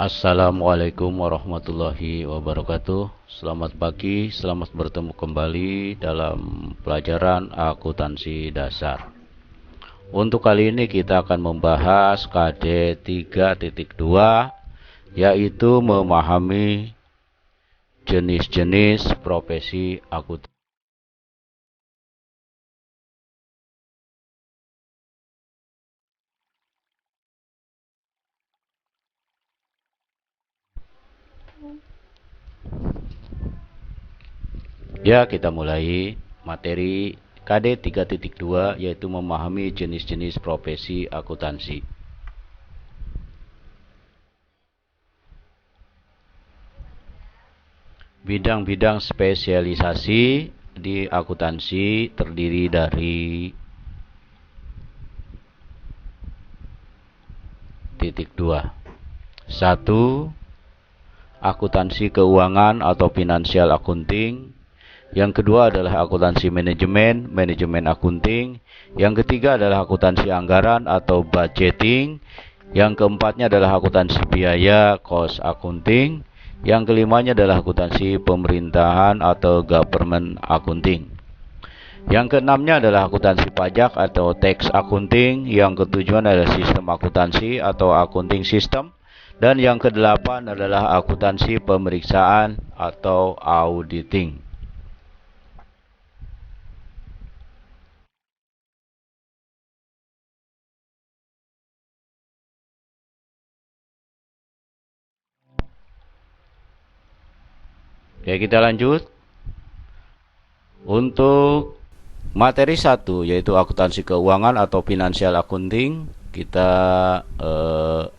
Assalamualaikum warahmatullahi wabarakatuh. Selamat pagi, selamat bertemu kembali dalam pelajaran akuntansi dasar. Untuk kali ini kita akan membahas KD 3.2, yaitu memahami jenis-jenis profesi akuntan. Ya, kita mulai materi KD 3.2, yaitu memahami jenis-jenis profesi akuntansi. Bidang-bidang spesialisasi di akuntansi terdiri dari titik 2. 1. Akuntansi keuangan atau financial accounting. Yang kedua adalah akuntansi manajemen, manajemen akunting. Yang ketiga adalah akuntansi anggaran atau budgeting. Yang keempatnya adalah akuntansi biaya, cost accounting. Yang kelimanya adalah akuntansi pemerintahan atau government accounting. Yang keenamnya adalah akuntansi pajak atau tax accounting. Yang ketujuh adalah sistem akuntansi atau accounting system. Dan yang kedelapan adalah akuntansi pemeriksaan atau auditing. Oke, kita lanjut. Untuk materi 1, yaitu akuntansi keuangan atau financial accounting, kita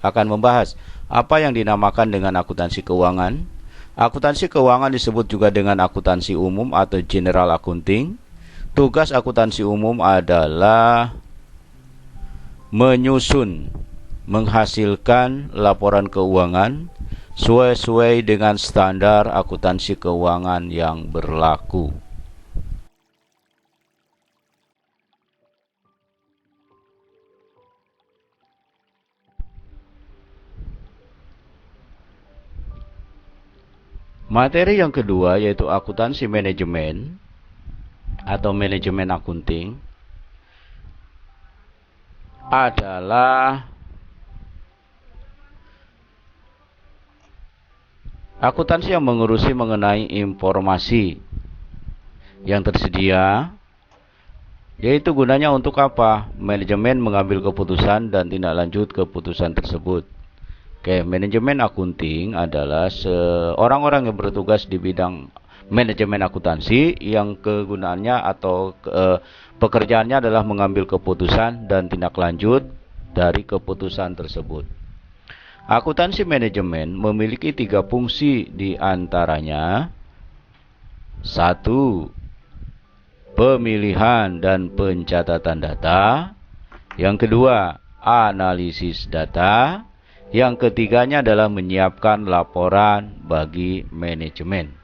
akan membahas apa yang dinamakan dengan akuntansi keuangan. Akuntansi keuangan disebut juga dengan akuntansi umum atau general accounting. Tugas akuntansi umum adalah menyusun, menghasilkan laporan keuangan sesuai dengan standar akuntansi keuangan yang berlaku. Materi yang kedua yaitu akuntansi manajemen atau manajemen akunting adalah akuntansi yang mengurusi mengenai informasi yang tersedia, yaitu gunanya untuk apa? Manajemen mengambil keputusan dan tindak lanjut keputusan tersebut. Oke, manajemen akunting adalah orang-orang yang bertugas di bidang manajemen akuntansi yang kegunaannya atau pekerjaannya adalah mengambil keputusan dan tindak lanjut dari keputusan tersebut. Akuntansi manajemen memiliki 3 fungsi, di antaranya 1. Pemilihan dan pencatatan data. Yang kedua, analisis data. Yang ketiganya adalah menyiapkan laporan bagi manajemen.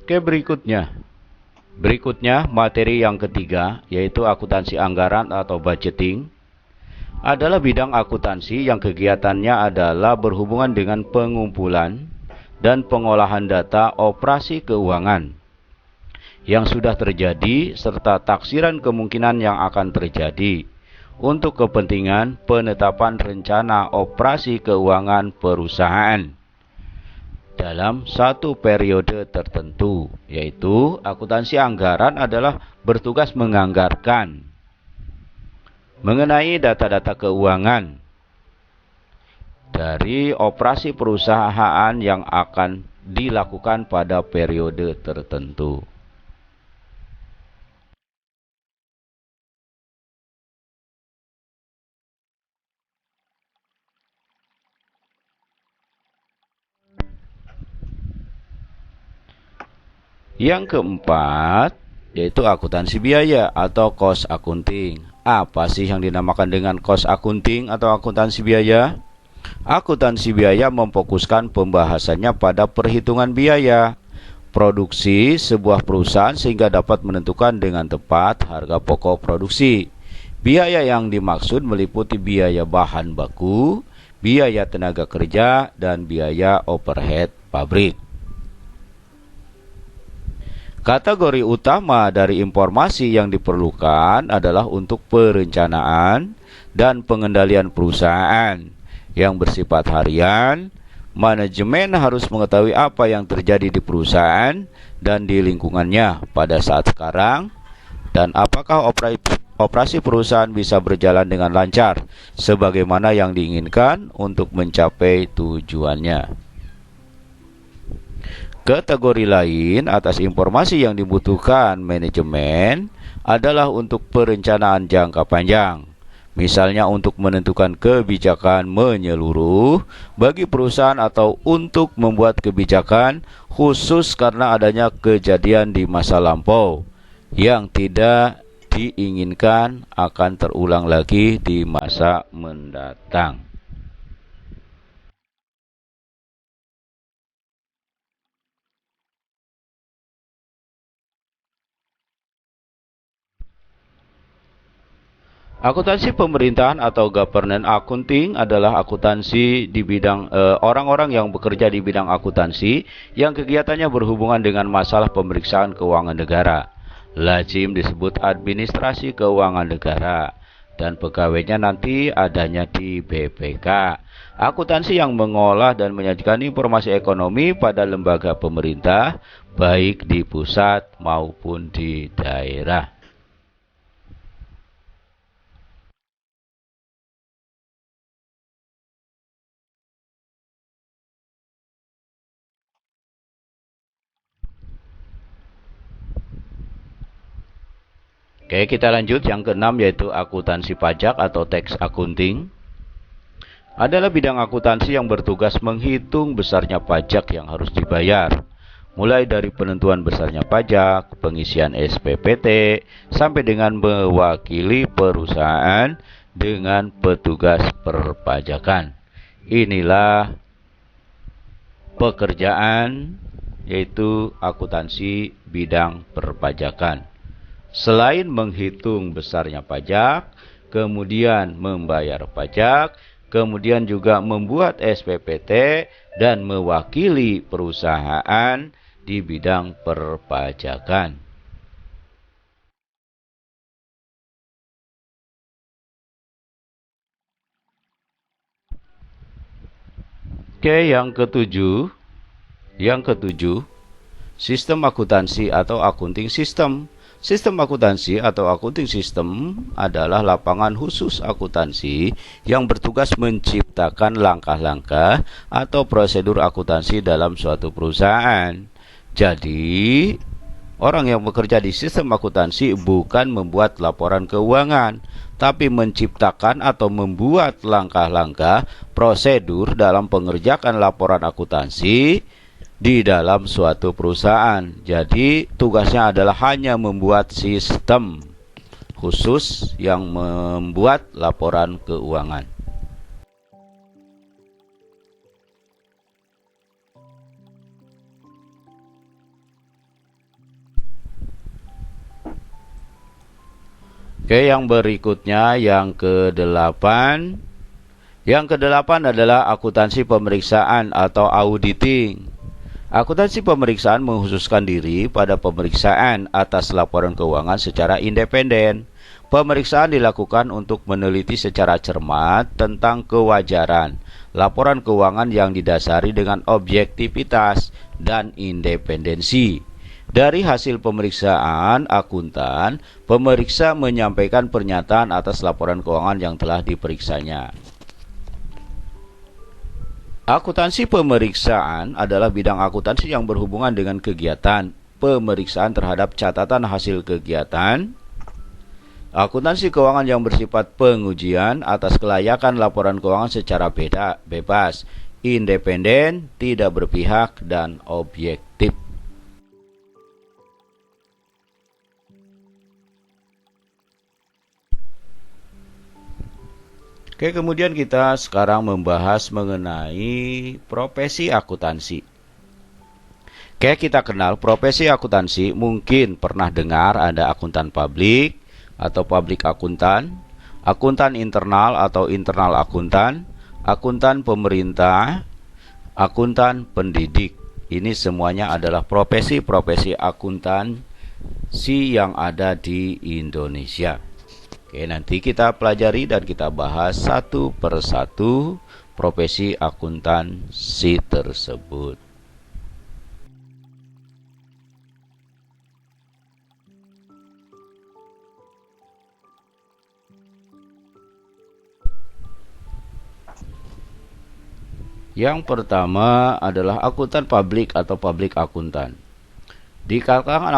Oke, berikutnya materi yang ketiga, yaitu akuntansi anggaran atau budgeting, adalah bidang akuntansi yang kegiatannya adalah berhubungan dengan pengumpulan dan pengolahan data operasi keuangan yang sudah terjadi serta taksiran kemungkinan yang akan terjadi untuk kepentingan penetapan rencana operasi keuangan perusahaan dalam satu periode tertentu, yaitu akuntansi anggaran adalah bertugas menganggarkan mengenai data-data keuangan dari operasi perusahaan yang akan dilakukan pada periode tertentu. Yang keempat, yaitu akuntansi biaya atau cost accounting. Apa sih yang dinamakan dengan cost accounting atau akuntansi biaya? Akuntansi biaya memfokuskan pembahasannya pada perhitungan biaya, produksi sebuah perusahaan sehingga dapat menentukan dengan tepat harga pokok produksi. Biaya yang dimaksud meliputi biaya bahan baku, biaya tenaga kerja, dan biaya overhead pabrik. Kategori utama dari informasi yang diperlukan adalah untuk perencanaan dan pengendalian perusahaan yang bersifat harian. Manajemen harus mengetahui apa yang terjadi di perusahaan dan di lingkungannya pada saat sekarang, dan apakah operasi perusahaan bisa berjalan dengan lancar sebagaimana yang diinginkan untuk mencapai tujuannya. Kategori lain atas informasi yang dibutuhkan manajemen adalah untuk perencanaan jangka panjang. Misalnya untuk menentukan kebijakan menyeluruh bagi perusahaan atau untuk membuat kebijakan khusus karena adanya kejadian di masa lampau yang tidak diinginkan akan terulang lagi di masa mendatang. Akuntansi pemerintahan atau governance accounting adalah akuntansi di bidang orang-orang yang bekerja di bidang akuntansi yang kegiatannya berhubungan dengan masalah pemeriksaan keuangan negara. Lazim disebut administrasi keuangan negara dan pegawainya nanti adanya di BPK. Akuntansi yang mengolah dan menyajikan informasi ekonomi pada lembaga pemerintah baik di pusat maupun di daerah. Oke, kita lanjut yang keenam yaitu akuntansi pajak atau tax accounting. Adalah bidang akuntansi yang bertugas menghitung besarnya pajak yang harus dibayar. Mulai dari penentuan besarnya pajak, pengisian SPPT, sampai dengan mewakili perusahaan dengan petugas perpajakan. Inilah pekerjaan yaitu akuntansi bidang perpajakan. Selain menghitung besarnya pajak, kemudian membayar pajak, kemudian juga membuat SPPT dan mewakili perusahaan di bidang perpajakan. Oke, yang ketujuh, sistem akuntansi atau accounting system. Sistem akuntansi atau accounting system adalah lapangan khusus akuntansi yang bertugas menciptakan langkah-langkah atau prosedur akuntansi dalam suatu perusahaan. Jadi, orang yang bekerja di sistem akuntansi bukan membuat laporan keuangan, tapi menciptakan atau membuat langkah-langkah prosedur dalam pengerjaan laporan akuntansi di dalam suatu perusahaan. Jadi tugasnya adalah hanya membuat sistem khusus yang membuat laporan keuangan. Oke, yang berikutnya yang kedelapan. Yang kedelapan adalah akuntansi pemeriksaan atau auditing. Akuntansi pemeriksaan mengkhususkan diri pada pemeriksaan atas laporan keuangan secara independen. Pemeriksaan dilakukan untuk meneliti secara cermat tentang kewajaran laporan keuangan yang didasari dengan objektivitas dan independensi. Dari hasil pemeriksaan akuntan, pemeriksa menyampaikan pernyataan atas laporan keuangan yang telah diperiksanya. Akuntansi pemeriksaan adalah bidang akuntansi yang berhubungan dengan kegiatan pemeriksaan terhadap catatan hasil kegiatan. Akuntansi keuangan yang bersifat pengujian atas kelayakan laporan keuangan secara bebas, independen, tidak berpihak, dan objektif. Oke, kemudian kita sekarang membahas mengenai profesi akuntansi. Oke, kita kenal profesi akuntansi. Mungkin pernah dengar ada akuntan publik atau publik akuntan, akuntan internal atau internal akuntan, akuntan pemerintah, akuntan pendidik. Ini semuanya adalah profesi-profesi akuntansi yang ada di Indonesia. Oke, nanti kita pelajari dan kita bahas satu persatu profesi akuntansi tersebut. Yang pertama adalah akuntan publik atau publik akuntan. Di kalangan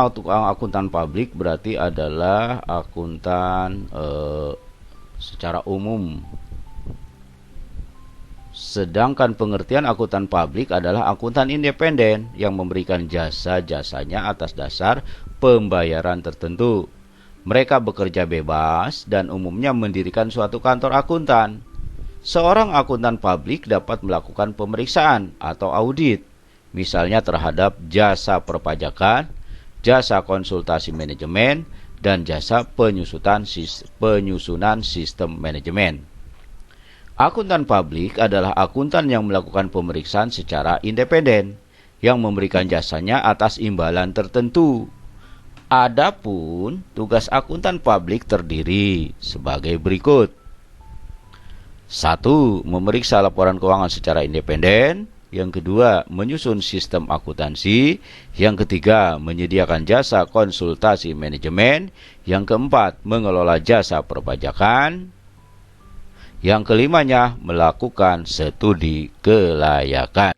akuntan publik berarti adalah akuntan secara umum. Sedangkan pengertian akuntan publik adalah akuntan independen yang memberikan jasa-jasanya atas dasar pembayaran tertentu. Mereka bekerja bebas dan umumnya mendirikan suatu kantor akuntan. Seorang akuntan publik dapat melakukan pemeriksaan atau audit, misalnya terhadap jasa perpajakan, jasa konsultasi manajemen, dan jasa penyusunan sistem manajemen. Akuntan publik adalah akuntan yang melakukan pemeriksaan secara independen, yang memberikan jasanya atas imbalan tertentu. Adapun tugas akuntan publik terdiri sebagai berikut. 1. Memeriksa laporan keuangan secara independen. Yang kedua, menyusun sistem akuntansi. Yang ketiga, menyediakan jasa konsultasi manajemen. Yang keempat, mengelola jasa perpajakan. Yang kelimanya, melakukan studi kelayakan.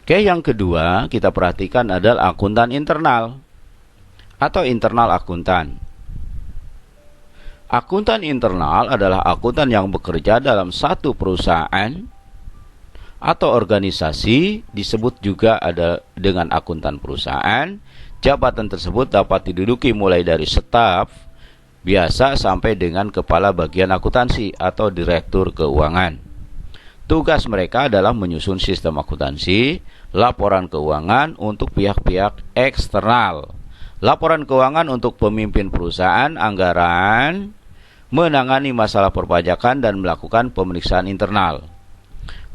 Oke, yang kedua kita perhatikan adalah akuntan internal atau internal akuntan. Akuntan internal adalah akuntan yang bekerja dalam satu perusahaan atau organisasi, disebut juga ada dengan akuntan perusahaan. Jabatan tersebut dapat diduduki mulai dari staf biasa sampai dengan kepala bagian akuntansi atau direktur keuangan. Tugas mereka adalah menyusun sistem akuntansi, laporan keuangan untuk pihak-pihak eksternal, laporan keuangan untuk pemimpin perusahaan, anggaran, menangani masalah perpajakan, dan melakukan pemeriksaan internal.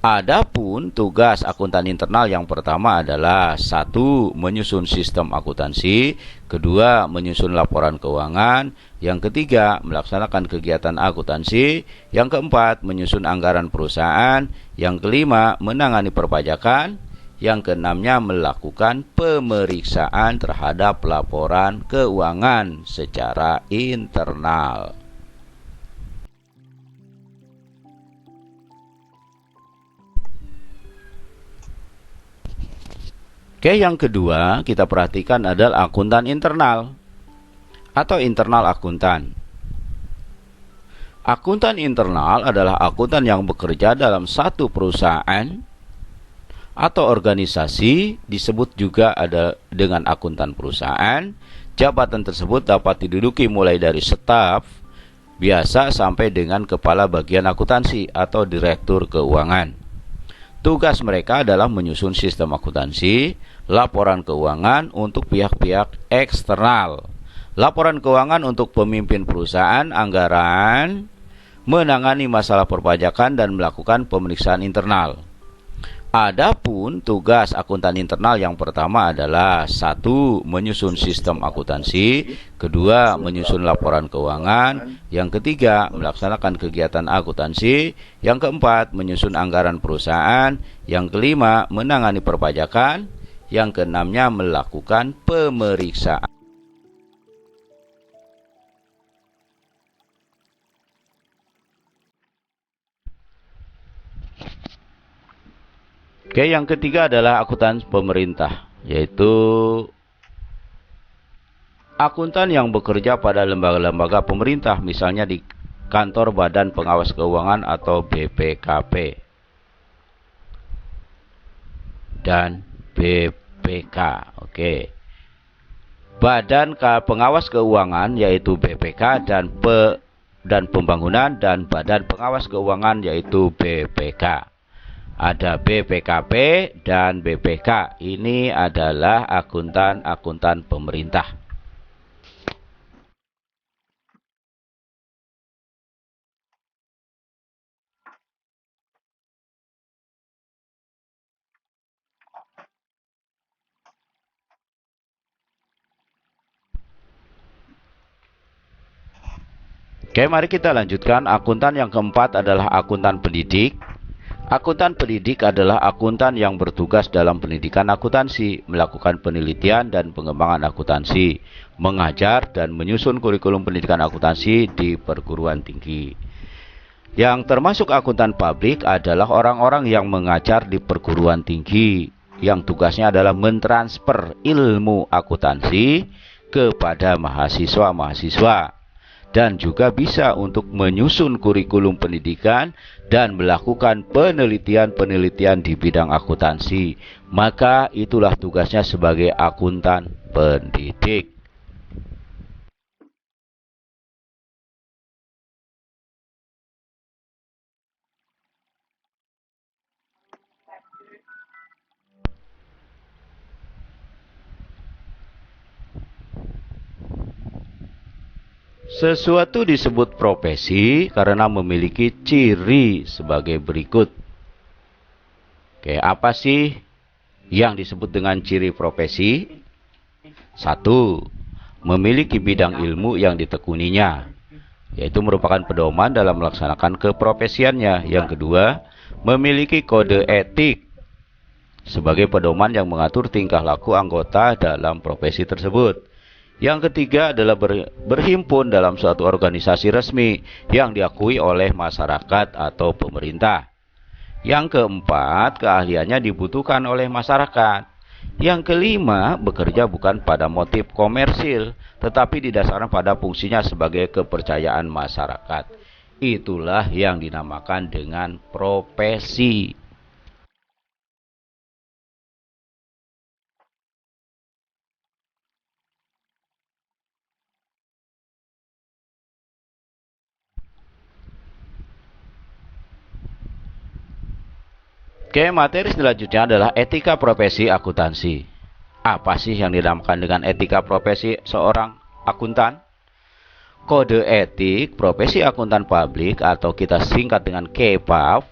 Adapun tugas akuntan internal yang pertama adalah 1. Menyusun sistem akuntansi. 2. Menyusun laporan keuangan. Yang ketiga, melaksanakan kegiatan akuntansi. Yang keempat, menyusun anggaran perusahaan. Yang kelima, menangani perpajakan. Yang keenamnya, melakukan pemeriksaan terhadap laporan keuangan secara internal. Oke, yang kedua kita perhatikan adalah akuntan internal atau internal akuntan. Akuntan internal adalah akuntan yang bekerja dalam satu perusahaan atau organisasi, disebut juga ada dengan akuntan perusahaan. Jabatan tersebut dapat diduduki mulai dari staf biasa sampai dengan kepala bagian akuntansi atau direktur keuangan. Tugas mereka adalah menyusun sistem akuntansi, laporan keuangan untuk pihak-pihak eksternal, laporan keuangan untuk pemimpin perusahaan, anggaran, menangani masalah perpajakan, dan melakukan pemeriksaan internal. Adapun tugas akuntan internal yang pertama adalah 1. Menyusun sistem akuntansi. 2. Menyusun laporan keuangan. Yang ketiga, melaksanakan kegiatan akuntansi. Yang keempat, menyusun anggaran perusahaan. Yang kelima, menangani perpajakan. Yang keenamnya, melakukan pemeriksaan. Oke, yang ketiga adalah akuntan pemerintah, yaitu akuntan yang bekerja pada lembaga-lembaga pemerintah, misalnya di kantor Badan Pengawas Keuangan atau BPKP dan BPK. Oke. Badan Pengawas Keuangan yaitu BPK dan Pembangunan, dan Badan Pengawas Keuangan yaitu BPK. Ada BPKP dan BPK. Ini adalah akuntan pemerintah. Oke, mari kita lanjutkan. Akuntan yang keempat adalah akuntan pendidik. Akuntan pendidik adalah akuntan yang bertugas dalam pendidikan akuntansi, melakukan penelitian dan pengembangan akuntansi, mengajar dan menyusun kurikulum pendidikan akuntansi di perguruan tinggi. Yang termasuk akuntan publik adalah orang-orang yang mengajar di perguruan tinggi, yang tugasnya adalah mentransfer ilmu akuntansi kepada mahasiswa-mahasiswa, dan juga bisa untuk menyusun kurikulum pendidikan dan melakukan penelitian-penelitian di bidang akuntansi. Maka itulah tugasnya sebagai akuntan pendidik. Sesuatu disebut profesi karena memiliki ciri sebagai berikut. Oke, apa sih yang disebut dengan ciri profesi? 1. Memiliki bidang ilmu yang ditekuninya, yaitu merupakan pedoman dalam melaksanakan keprofesiannya. Yang kedua, memiliki kode etik sebagai pedoman yang mengatur tingkah laku anggota dalam profesi tersebut. Yang ketiga adalah berhimpun dalam suatu organisasi resmi yang diakui oleh masyarakat atau pemerintah. Yang keempat, keahliannya dibutuhkan oleh masyarakat. Yang kelima, bekerja bukan pada motif komersil, tetapi didasarkan pada fungsinya sebagai kepercayaan masyarakat. Itulah yang dinamakan dengan profesi. Oke, materi selanjutnya adalah etika profesi akuntansi. Apa sih yang dinamakan dengan etika profesi seorang akuntan? Kode etik profesi akuntan publik atau kita singkat dengan KPAP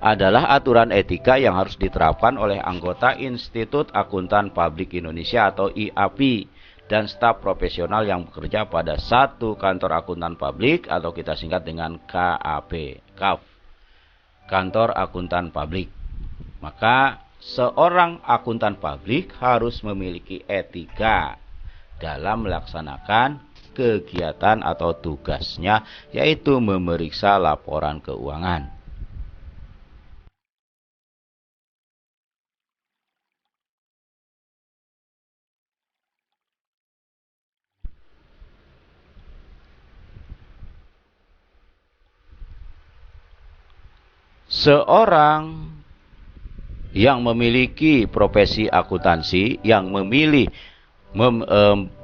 adalah aturan etika yang harus diterapkan oleh anggota Institut Akuntan Publik Indonesia atau IAPI dan staf profesional yang bekerja pada satu kantor akuntan publik atau kita singkat dengan KAP, Kantor Akuntan Publik. Maka seorang akuntan publik harus memiliki etika dalam melaksanakan kegiatan atau tugasnya, yaitu memeriksa laporan keuangan. Seorang yang memiliki profesi akuntansi,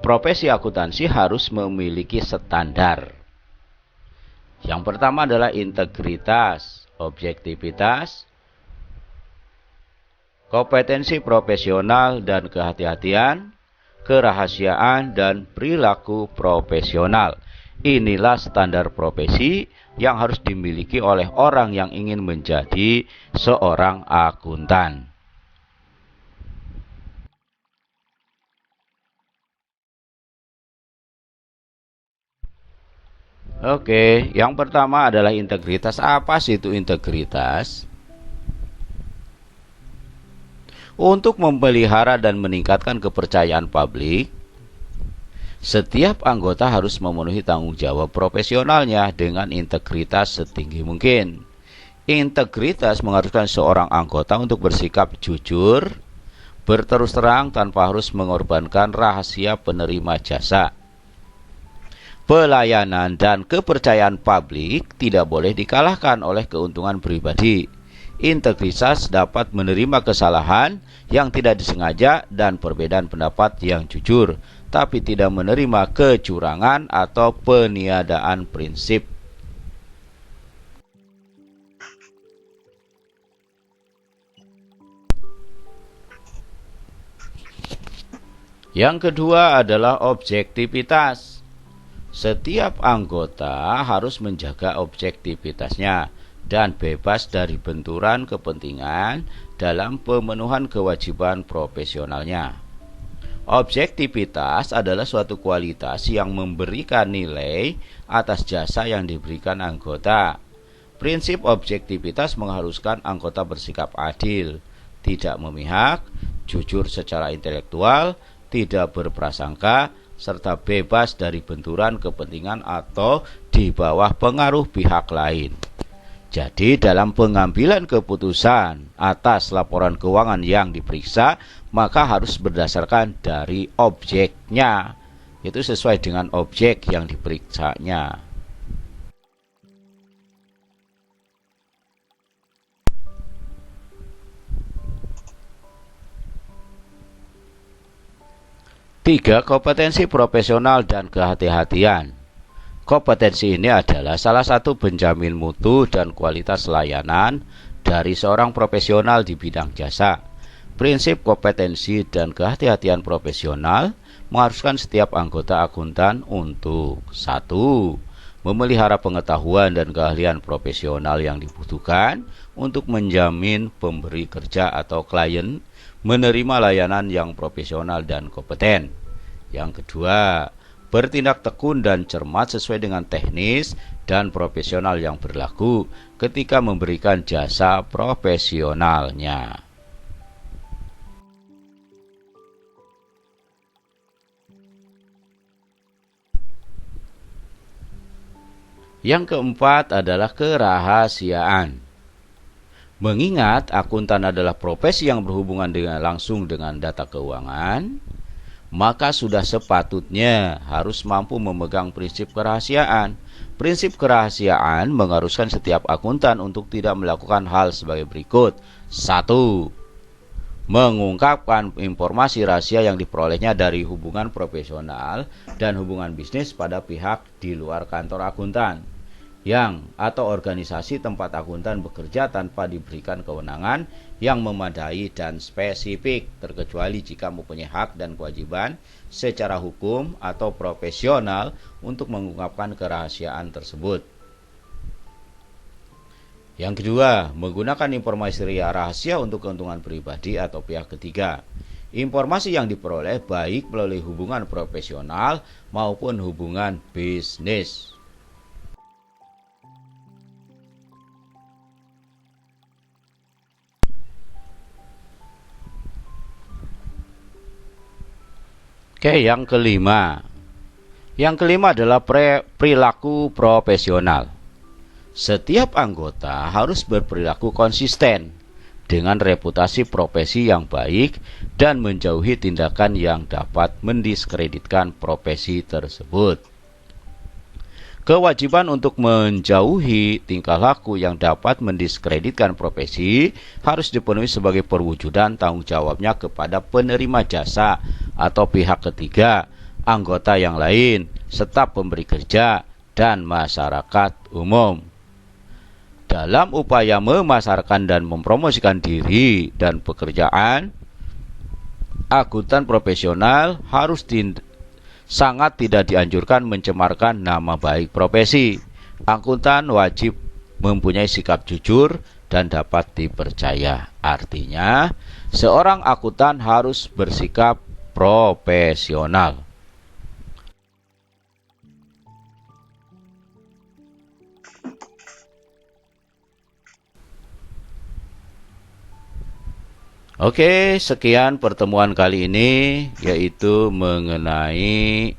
profesi akuntansi harus memiliki standar. Yang pertama adalah integritas, objektivitas, kompetensi profesional dan kehati-hatian, kerahasiaan dan perilaku profesional. Inilah standar profesi yang harus dimiliki oleh orang yang ingin menjadi seorang akuntan. Oke, yang pertama adalah integritas. Apa sih itu integritas? Untuk memelihara dan meningkatkan kepercayaan publik, setiap anggota harus memenuhi tanggung jawab profesionalnya dengan integritas setinggi mungkin. Integritas mengharuskan seorang anggota untuk bersikap jujur, berterus terang tanpa harus mengorbankan rahasia penerima jasa. Pelayanan dan kepercayaan publik tidak boleh dikalahkan oleh keuntungan pribadi. Integritas dapat menerima kesalahan yang tidak disengaja dan perbedaan pendapat yang jujur, tapi tidak menerima kecurangan atau peniadaan prinsip. Yang kedua adalah objektivitas. Setiap anggota harus menjaga objektivitasnya dan bebas dari benturan kepentingan dalam pemenuhan kewajiban profesionalnya. Objektivitas adalah suatu kualitas yang memberikan nilai atas jasa yang diberikan anggota. Prinsip objektivitas mengharuskan anggota bersikap adil, tidak memihak, jujur secara intelektual, tidak berprasangka, serta bebas dari benturan kepentingan atau di bawah pengaruh pihak lain. Jadi dalam pengambilan keputusan atas laporan keuangan yang diperiksa, maka harus berdasarkan dari objeknya. Itu sesuai dengan objek yang diperiksanya. Tiga, kompetensi profesional dan kehati-hatian. Kompetensi ini adalah salah satu penjamin mutu dan kualitas layanan dari seorang profesional di bidang jasa. Prinsip kompetensi dan kehati-hatian profesional mengharuskan setiap anggota akuntan untuk 1. Memelihara pengetahuan dan keahlian profesional yang dibutuhkan untuk menjamin pemberi kerja atau klien menerima layanan yang profesional dan kompeten. Yang kedua, bertindak tekun dan cermat sesuai dengan teknis dan profesional yang berlaku ketika memberikan jasa profesionalnya. Yang keempat adalah kerahasiaan. Mengingat akuntan adalah profesi yang berhubungan langsung dengan data keuangan, maka sudah sepatutnya harus mampu memegang prinsip kerahasiaan. Prinsip kerahasiaan mengharuskan setiap akuntan untuk tidak melakukan hal sebagai berikut. 1. Mengungkapkan informasi rahasia yang diperolehnya dari hubungan profesional dan hubungan bisnis pada pihak di luar kantor akuntan atau organisasi tempat akuntan bekerja tanpa diberikan kewenangan yang memadai dan spesifik, terkecuali jika mempunyai hak dan kewajiban secara hukum atau profesional untuk mengungkapkan kerahasiaan tersebut. Yang kedua, menggunakan informasi rahasia untuk keuntungan pribadi atau pihak ketiga. Informasi yang diperoleh baik melalui hubungan profesional maupun hubungan bisnis. Oke, yang kelima. Yang kelima adalah perilaku profesional. Setiap anggota harus berperilaku konsisten dengan reputasi profesi yang baik dan menjauhi tindakan yang dapat mendiskreditkan profesi tersebut. Kewajiban untuk menjauhi tingkah laku yang dapat mendiskreditkan profesi harus dipenuhi sebagai perwujudan tanggung jawabnya kepada penerima jasa atau pihak ketiga, anggota yang lain, staf pemberi kerja, dan masyarakat umum. Dalam upaya memasarkan dan mempromosikan diri dan pekerjaan, akuntan profesional harus sangat tidak dianjurkan mencemarkan nama baik profesi. Akuntan wajib mempunyai sikap jujur dan dapat dipercaya. Artinya, seorang akuntan harus bersikap profesional. Oke, sekian pertemuan kali ini, yaitu mengenai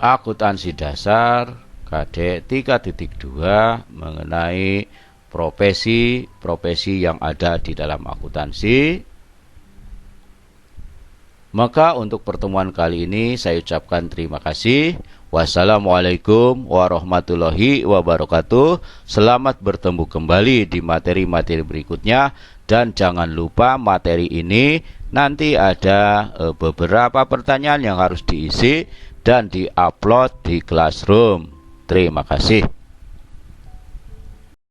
akuntansi dasar KD 3.2 mengenai profesi yang ada di dalam akuntansi. Maka untuk pertemuan kali ini saya ucapkan terima kasih. Wassalamualaikum warahmatullahi wabarakatuh. Selamat bertemu kembali di materi-materi berikutnya. Dan jangan lupa materi ini nanti ada beberapa pertanyaan yang harus diisi dan diupload di Classroom. Terima kasih.